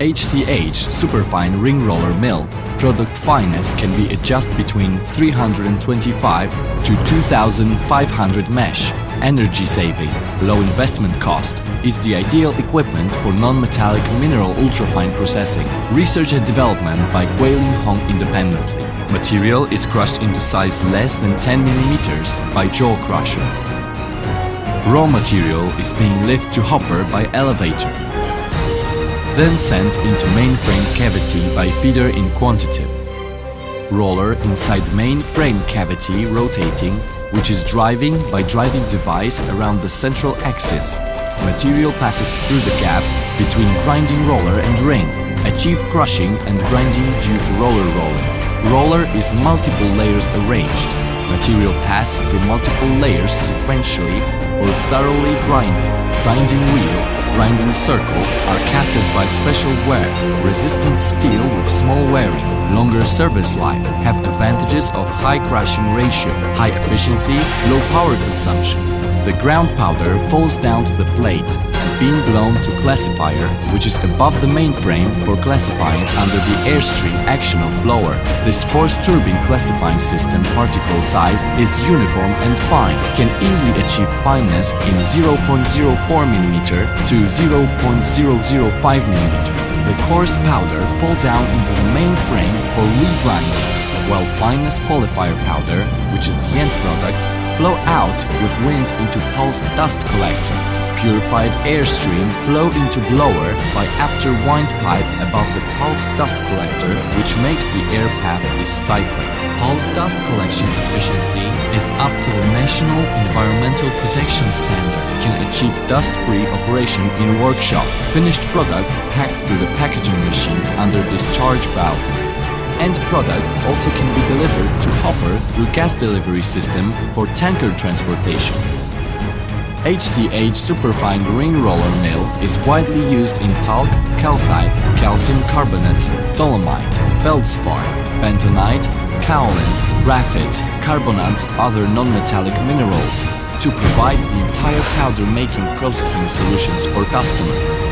HCH Superfine ring roller mill, product fineness can be adjusted between 325 to 2500 mesh. Energy saving, low investment cost is the ideal equipment for non-metallic mineral ultrafine processing. Research and development by GuiLin Hongcheng independently. Material is crushed into size less than 10 mm by jaw crusher. Raw material is being lifted to hopper by elevator, then sent into mainframe cavity by feeder in quantitative. Roller inside main frame cavity rotating, which is driving by driving device around the central axis. Material passes through the gap between grinding roller and ring. Achieve crushing and grinding due to roller rolling. Roller is multiple layers arranged. Material pass through multiple layers sequentially for thoroughly grinding. Grinding wheel, grinding circle are casted by special wear, resistant steel with small wearing, longer service life, have advantages of high crushing ratio, high efficiency, low power consumption. The ground powder falls down to the plate, being blown to classifier, which is above the mainframe for classifying under the airstream action of blower. This forced turbine classifying system particle size is uniform and fine, can easily achieve fineness in 0.04 mm to 0.005 mm. The coarse powder fall down into the mainframe for regrinding, while fineness qualifier powder, which is the end product, flow out with wind into pulse dust collector. Purified airstream flow into blower by after windpipe above the pulse dust collector, which makes the air path is cycling. Pulse dust collection efficiency is up to the National Environmental Protection Standard, can achieve dust-free operation in workshop. Finished product packed through the packaging machine under discharge valve. End product also can be delivered to hopper through gas delivery system for tanker transportation. HCH Superfine ring roller mill is widely used in talc, calcite, calcium carbonate, dolomite, feldspar, bentonite, kaolin, graphite, carbonate, other non-metallic minerals to provide the entire powder making processing solutions for customer.